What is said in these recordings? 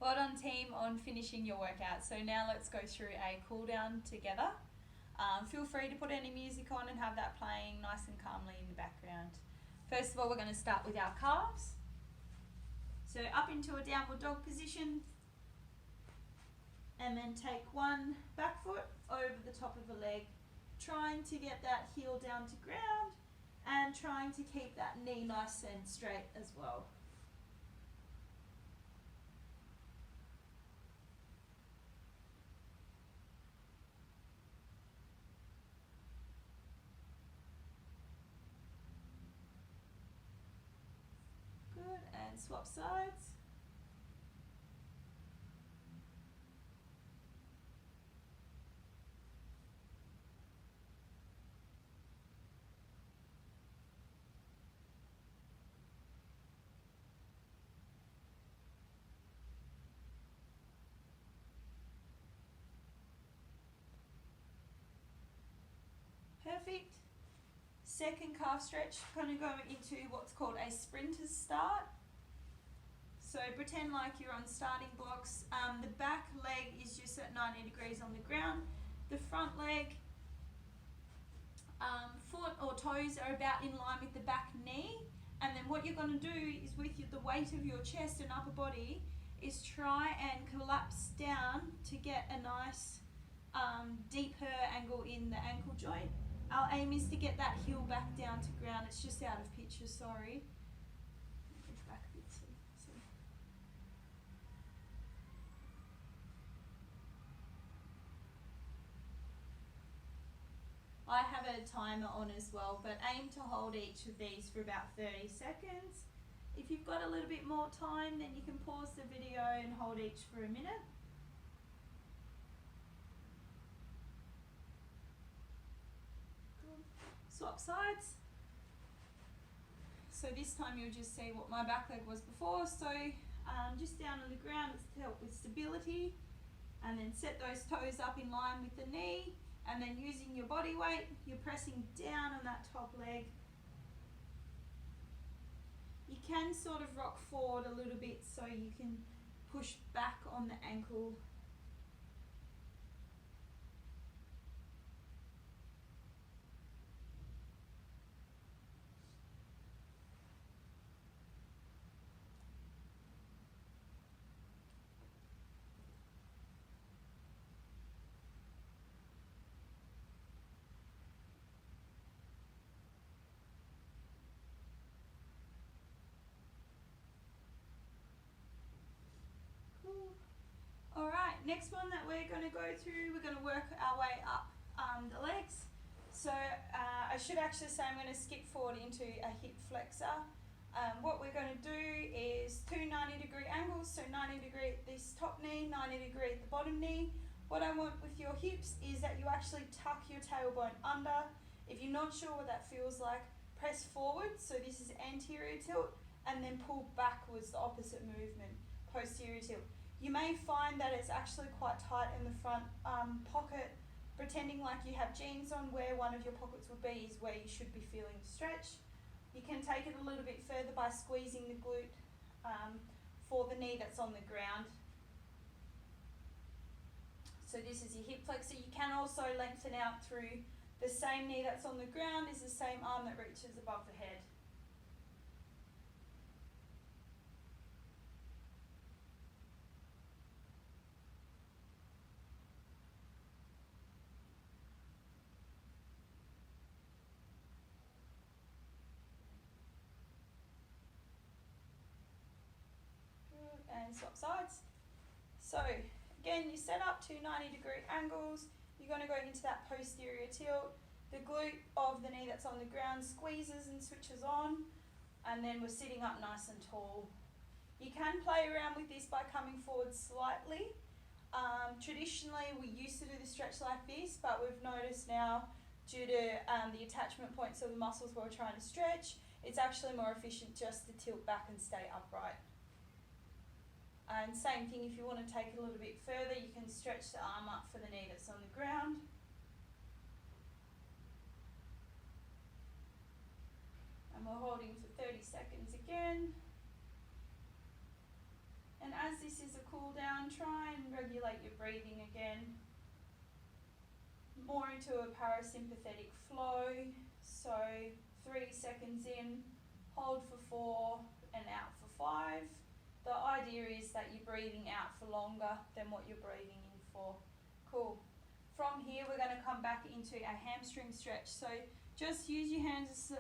Well done team on finishing your workout. So now let's go through a cool down together. Feel free to put any music on and have that playing nice and calmly in the background. First of all, we're going to start with our calves. So up into a downward dog position, and then take one back foot over the top of the leg, trying to get that heel down to ground and trying to keep that knee nice and straight as well. Good, and swap sides. Perfect. Second calf stretch, going to go into what's called a sprinter's start. So pretend like you're on starting blocks. The back leg is just at 90 degrees on the ground. The front leg, foot or toes are about in line with the back knee. And then what you're going to do is with the weight of your chest and upper body is try and collapse down to get a nice deeper angle in the ankle joint. Our aim is to get that heel back down to ground. It's just out of picture, sorry. Push back a bit, see. I have a timer on as well, but aim to hold each of these for about 30 seconds. If you've got a little bit more time, then you can pause the video and hold each for a minute. Swap sides. So this time you'll just see what my back leg was before. So just down on the ground, it's to help with stability. And then set those toes up in line with the knee. And then using your body weight, you're pressing down on that top leg. You can sort of rock forward a little bit so you can push back on the ankle. Alright, next one that we're going to go through, we're going to work our way up the legs. So I should actually say I'm going to skip forward into a hip flexor. What we're going to do is two 90-degree angles, so 90 degree at this top knee, 90 degree at the bottom knee. What I want with your hips is that you actually tuck your tailbone under. If you're not sure what that feels like, press forward, so this is anterior tilt, and then pull backwards, the opposite movement, posterior tilt. You may find that it's actually quite tight in the front pocket, pretending like you have jeans on. Where one of your pockets would be is where you should be feeling the stretch. You can take it a little bit further by squeezing the glute for the knee that's on the ground. So this is your hip flexor. You can also lengthen out through the same knee that's on the ground is the same arm that reaches above the head. And swap sides. So again, you set up to 90-degree angles. You're going to go into that posterior tilt. The glute of the knee that's on the ground squeezes and switches on, and then we're sitting up nice and tall. You can play around with this by coming forward slightly. Traditionally, we used to do the stretch like this, but we've noticed now, due to the attachment points of the muscles we're trying to stretch, it's actually more efficient just to tilt back and stay upright. And same thing, if you want to take it a little bit further, you can stretch the arm up for the knee that's on the ground. And we're holding for 30 seconds again. And as as this is a cool down, try and regulate your breathing again. More into a parasympathetic flow. So 3 seconds in, hold for 4 and out for 5. The idea is that you're breathing out for longer than what you're breathing in for. Cool. From here, we're going to come back into a hamstring stretch. So just use your hands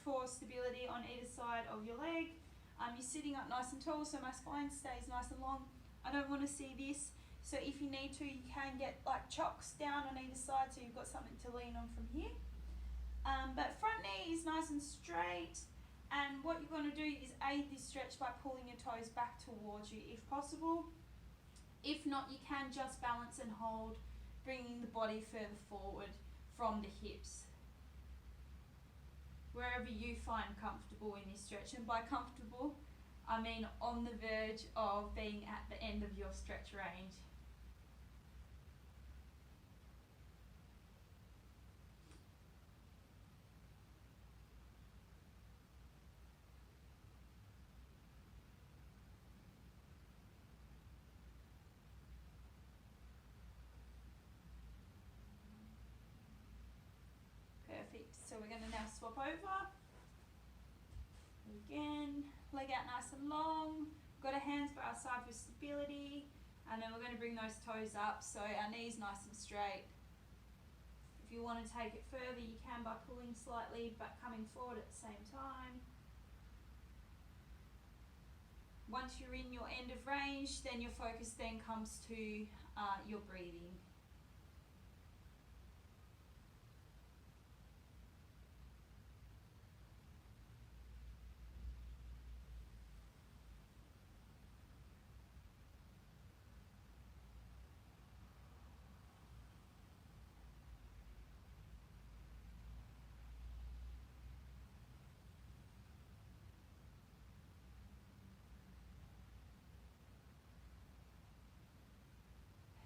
for stability on either side of your leg. You're sitting up nice and tall, so my spine stays nice and long. I don't want to see this. So if you need to, you can get like chocks down on either side, so you've got something to lean on from here. But front knee is nice and straight. And what you're going to do is aid this stretch by pulling your toes back towards you if possible. If not, you can just balance and hold, bringing the body further forward from the hips. Wherever you find comfortable in this stretch. And by comfortable, I mean on the verge of being at the end of your stretch range. Perfect. So we're going to now swap over. Again, leg out nice and long. Got our hands by our side for stability. And then we're going to bring those toes up so our knees nice and straight. If you want to take it further, you can by pulling slightly but coming forward at the same time. Once you're in your end of range, then your focus then comes to your breathing.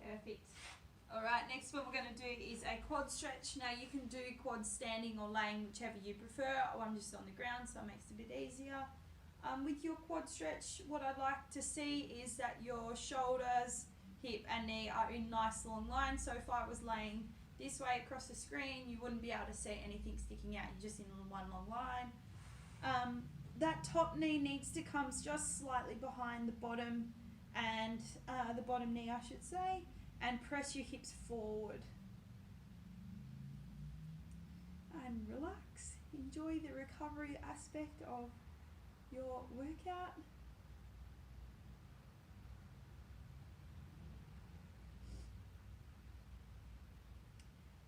Perfect. Alright, next one we're going to do is a quad stretch. Now you can do quad standing or laying, whichever you prefer. I'm just on the ground, so it makes it a bit easier. With your quad stretch, what I'd like to see is that your shoulders, hip and knee are in nice long lines. So if I was laying this way across the screen, you wouldn't be able to see anything sticking out. You're just in one long line. That top knee needs to come just slightly behind the bottom and the bottom knee, I should say, and press your hips forward. And relax. Enjoy the recovery aspect of your workout.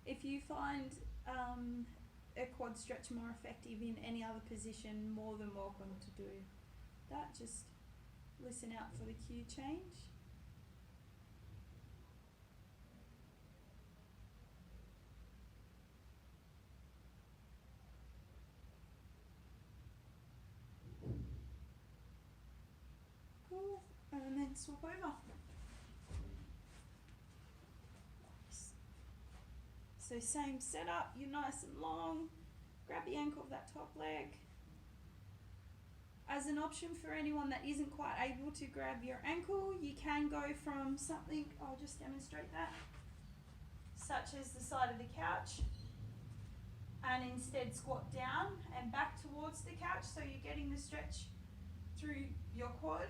If you find a quad stretch more effective in any other position, more than welcome to do that. Just listen out for the cue change. Cool. And then swap over. So same setup, you're nice and long. Grab the ankle of that top leg. As an option for anyone that isn't quite able to grab your ankle, you can go from something, I'll just demonstrate that, such as the side of the couch, and instead squat down and back towards the couch, so you're getting the stretch through your quad.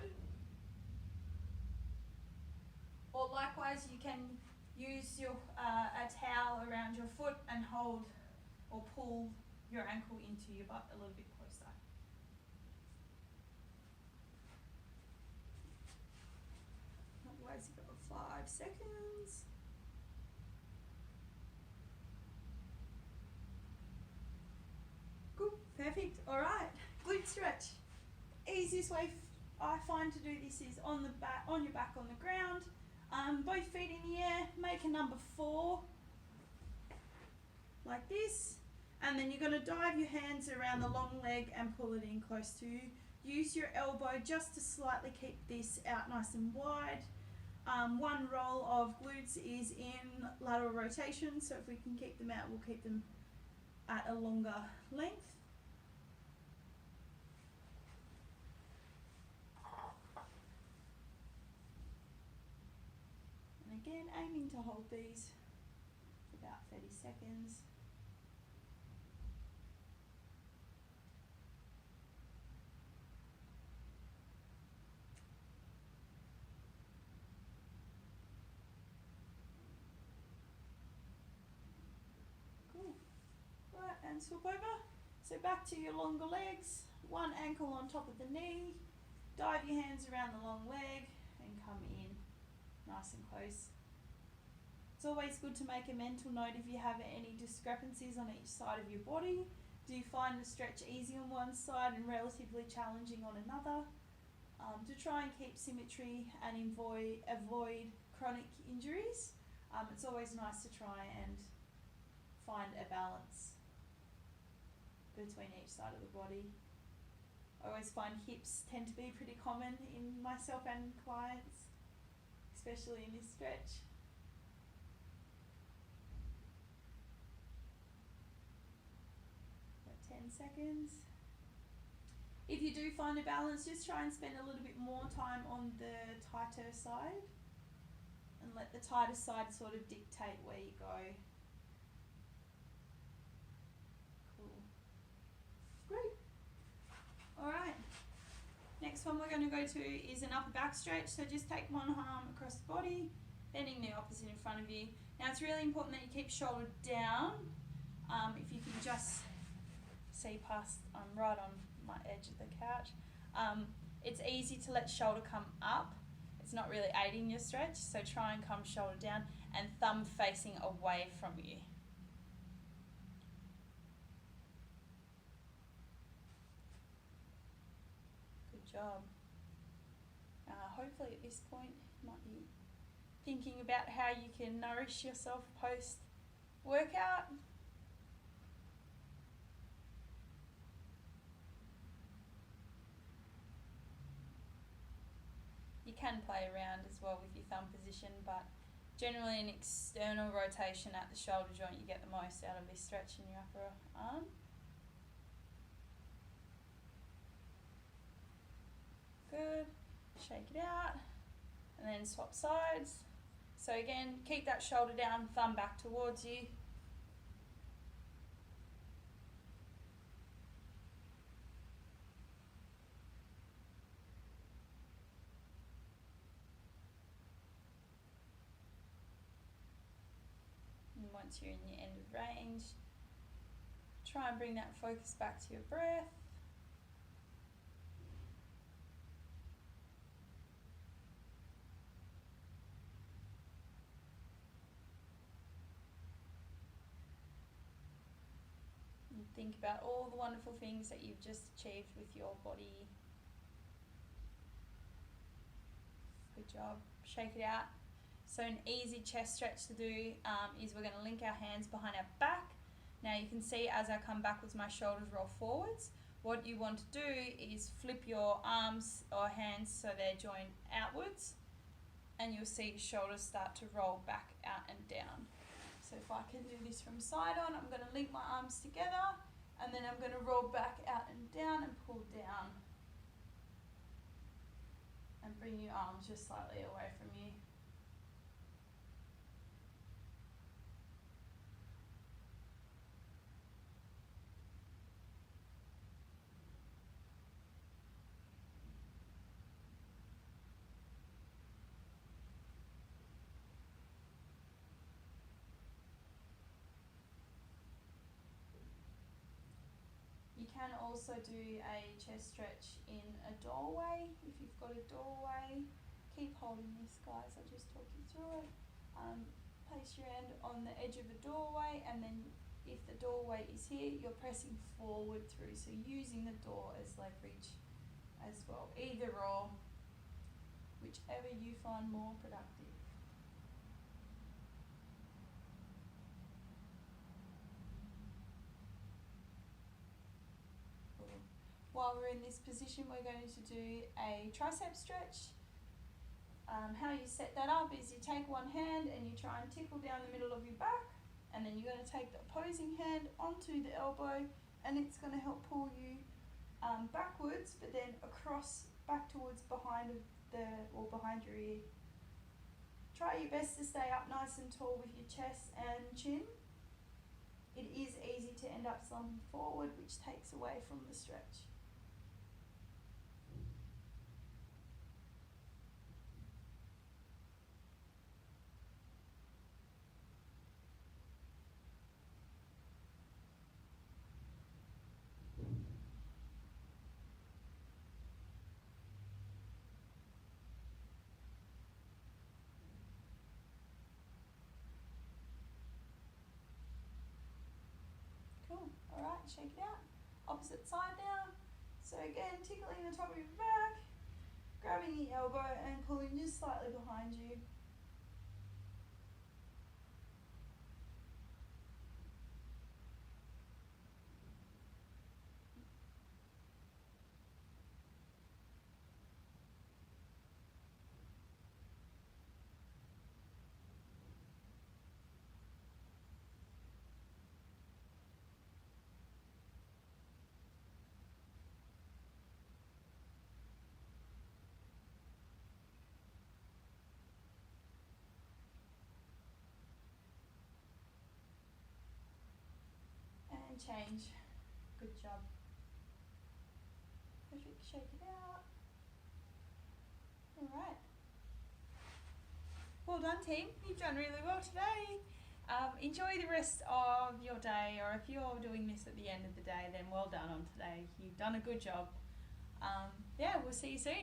Or likewise, you can use your a towel around your foot and hold or pull your ankle into your butt a little bit closer. Otherwise, you've got 5 seconds. Cool, perfect. All right, glute stretch. Easiest way I find to do this is on your back on the ground. Both feet in the air, make a number 4, like this, and then you're going to dive your hands around the long leg and pull it in close to you. Use your elbow just to slightly keep this out nice and wide. One roll of glutes is in lateral rotation, so if we can keep them out, we'll keep them at a longer length. again, aiming to hold these for about 30 seconds. Cool. Right, and swap over. So back to your longer legs, one ankle on top of the knee, dive your hands around the long leg and come in nice and close. It's always good to make a mental note if you have any discrepancies on each side of your body. Do you find the stretch easy on one side and relatively challenging on another? To try and keep symmetry and avoid chronic injuries, it's always nice to try and find a balance between each side of the body. I always find hips tend to be pretty common in myself and clients, especially in this stretch. About 10 seconds. If you do find a balance, just try and spend a little bit more time on the tighter side and let the tighter side sort of dictate where you go. Cool. Great. Alright. Next one we're going to go to is an upper back stretch. So just take one arm across the body, bending the opposite in front of you. Now it's really important that you keep shoulder down. If you can just see past, I'm right on my edge of the couch. It's easy to let shoulder come up. It's not really aiding your stretch, so try and come shoulder down and thumb facing away from you. Good job. Hopefully at this point you might be thinking about how you can nourish yourself post workout. You can play around as well with your thumb position, but generally an external rotation at the shoulder joint, you get the most out of this stretch in your upper arm. Good. Shake it out and then swap sides. So again, keep that shoulder down, thumb back towards you. And once you're in your end of range, try and bring that focus back to your breath. And think about all the wonderful things that you've just achieved with your body. Good job. Shake it out. So an easy chest stretch to do is we're going to link our hands behind our back. Now you can see as I come backwards, my shoulders roll forwards. What you want to do is flip your arms or hands so they're joined outwards, and you'll see your shoulders start to roll back out and down. So if I can do this from side on, I'm going to link my arms together, and then I'm going to roll back out and down and pull down. And bring your arms just slightly away from you. You can also do a chest stretch in a doorway. If you've got a doorway, keep holding this, guys, I'll just talk you through it. Place your hand on the edge of a doorway, and then if the doorway is here, you're pressing forward through, so using the door as leverage as well. Either or, whichever you find more productive. While we're in this position, we're going to do a tricep stretch. How you set that up is you take one hand and you try and tickle down the middle of your back, and then you're going to take the opposing hand onto the elbow, and it's going to help pull you backwards, but then across back towards behind your ear. try your best to stay up nice and tall with your chest and chin. It is easy to end up slumping forward, which takes away from the stretch. Cool. Alright, shake it out. Opposite side now. So again, tickling the top of your back, grabbing the elbow and pulling just slightly behind you. And change. Good job. Perfect. Shake it out. Alright. Well done, team. You've done really well today. Enjoy the rest of your day, or if you're doing this at the end of the day, then well done on today. You've done a good job. Yeah, we'll see you soon.